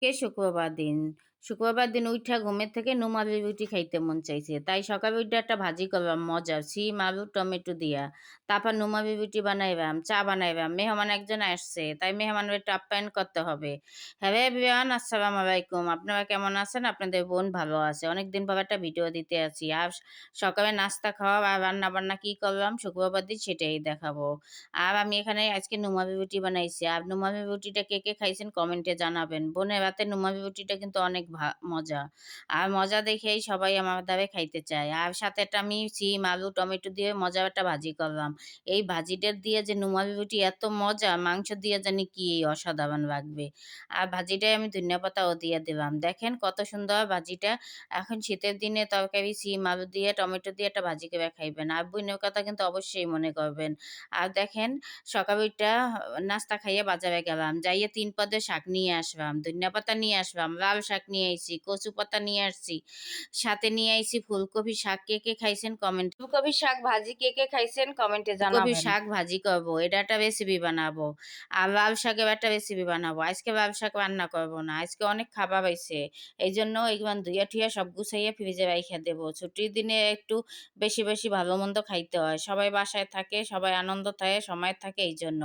শুক্রবার দিন। শুক্রবার দিন উইঠা ঘুমের থেকে নুমাবি রুটি খাইতে মন চাইছে। তাই সকালে উইঠা একটা ভাজি করলাম মজার সিম, আলু, টমেটো দিয়া। তারপর নুমাবি রুটি বানাইলাম, চা বানাইলাম। মেহমান একজন আসছে, তাই মেহমানের একটু আপ্যায়ন করতে হবে। হ্যালো এভরিওয়ান, আসসালামু আলাইকুম। আপনারা কেমন আছেন? আপনাদের বোন ভালো আছে। অনেকদিন পর একটা ভিডিও দিতে আছি। আর সকালে নাস্তা খাওয়া আর রান্না-বান্না কি করলাম শুক্রবার দিন সেটাই দেখাবো। আর আমি এখানে আজকে নুমাবি রুটি বানাইছি। আর নুমাবি রুটিটা কে খাইছেন কমেন্টে জানাবেন। বোনের হাতের নুমাবি রুটিটা কিন্তু অনেক মজা। আর মজা দেখেই সবাই আমার দ্বারা খাইতে চায়। আর সাথে একটা আমি সিম, আলু, টমেটো দিয়ে মজার একটা ভাজি করলাম। এই ভাজিটা দিয়ে যে নুমাবি রুটি এত মজা, মাংস দিয়ে জানি কি অসাধারণ লাগবে। আর ভাজিটায় আমি ধনিয়া পাতাও দিয়ে দিলাম। দেখেন কত সুন্দর ভাজিটা। এখন শীতের দিনে তরকারি সিম, আলু দিয়ে, টমেটো দিয়ে একটা ভাজি করে খাইবেন। আর বোনের কথা কিন্তু অবশ্যই মনে করবেন। আর দেখেন সকালে উইঠা নাস্তা খাইয়া বাজারে গেলাম। যাইয়া ৩ পদের শাক নিয়ে আসলাম, ধনিয়া পাতা নিয়ে আসলাম, লাল শাক নিয়ে আইছি, কচু পাতা নিয়ে আসছি। সাথে নিয়ে আইছি ফুলকপি শাক। কে খাইছেন কমেন্ট ফুলকপি শাক ভাজি কে খাইছেন কমেন্টে ফুলকপি জানাবেন। শাক ভাজি করবো। এটা একটা রেসিপি বানাবো। আর লাল শাকের একটা রেসিপি বানাবো। আজকে লাল শাক রান্না করব না। আজকে অনেক খাবার হইছে। এইজন্য এগুলান ধুইয়া-টুইয়া সব গুছাইয়া ফ্রিজে রাইখা দেবো। ছুটির দিনে একটু বেশি ভালো-মন্দ খাইতে হয়। সবাই বাসায় থাকে, সবাই আনন্দ থাকে, সময় থাকে এইজন্য।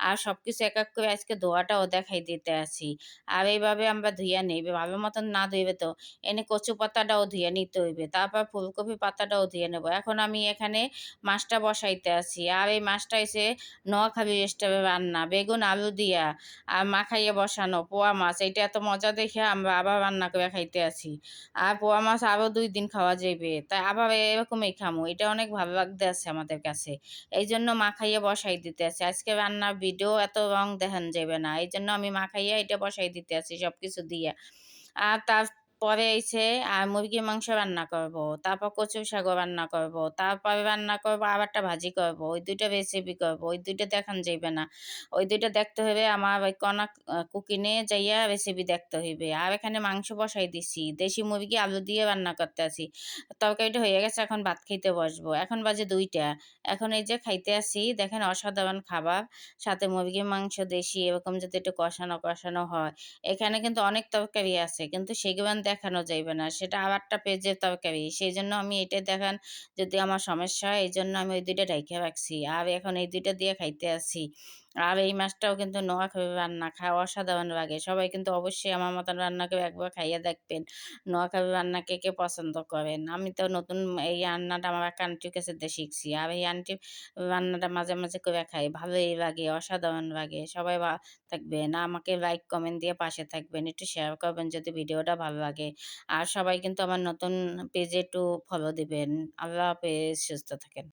আর সবকিছু এক করে আজকে ধোয়াটাও দেখাই দিতে আছি। আর এইভাবে আমরা ধুইয়া নেই। ভালো মতন না ধুইবে তো এনে কচু পাতাটাও ধুইয়া নিতে হইবে। তারপর ফুলকপি পাতাটাও ধুয়ে নেব। এখন আমি এখানে মাছটা বসাইতে আছি। আর এই মাছটা হইছে নোয়াখালী স্টাইলে রান্না। বেগুন, আলু দিয়া আর মাখাইয়া বসানো পোয়া মাছ। এইটা এত মজা দেখে আমরা আবার রান্না করে খাইতে আছি। আর পোয়া মাছ আরও ২ দিন খাওয়া যাইবে। তাই আবার এরকমই খামু। এটা অনেক ভালো লাগতেছে আমাদের কাছে। এইজন্য মাখাইয়া বসাই দিতে আছি। আজকে রান্নার ভিডিও এত রং দেখান যাবে না। এইজন্য আমি মাখাইয়া এটা বসাই দিতে আছি সবকিছু দিয়া। আর তারপরে হইছে মুরগির মাংস রান্না করব। তারপর কচু শাকও রান্না করব। তারপরে রান্না করব আবার একটা ভাজি করব। ওই ২ টা রেসিপি করব। ওই ২ টা দেখান যাইবে না। ওই ২ টা দেখতে হইলে আমার ওই কনক কুকিংয়ে যাইয়া রেসিপি দেখতে হইবে। আর এখানে মাংস বসাই দিছি। দেশি মুরগি আলু দিয়ে রান্না করতে আছি। তরকারিটা হয়ে গেছে, এখন ভাত খাইতে বসবো। এখন বাজে ২ টা। এখন এই যে খাইতে আসি, দেখেন অসাধারণ খাবার। সাথে মুরগির মাংস দেশি এরকম যদি একটু কষানো হয়। এখানে কিন্তু অনেক তরকারি আছে। কিন্তু সেগুলান দেখানো যাইবে না। সেটা আরেকটা পেজের তরকারি। সেজন্য আমি এটা দেখান যদি আমার সমস্যা হয়, এইজন্য আমি ওই ২ টা রাইখা রাখছি। আর এখন এই ২ টা দিয়ে খাইতে আছি। আর এই মাছটাও কিন্তু নোয়াখালীর রান্না, অসাধারণ লাগে। সবাই কিন্তু অবশ্যই আমার মতন রান্না করে একবার খাইয়া দেখবেন। নোয়াখালীর রান্না কে পছন্দ করেন? আমি তো নতুন এই রান্নাটা আমার এক আন্টির কাছে দিয়ে শিখছি। আর এই আন্টির রান্নাটা মাঝে করে খাই। ভালোই লাগে, অসাধারণ লাগে। সবাই থাকবেন। আমাকে লাইক, কমেন্ট দিয়ে পাশে থাকবেন। একটু শেয়ার করবেন যদি ভিডিওটা ভালো লাগে। আর সবাই কিন্তু আমার নতুন পেজে একটু ফলো দিবেন। আল্লাহ হাফেজ। সুস্থ থাকেন।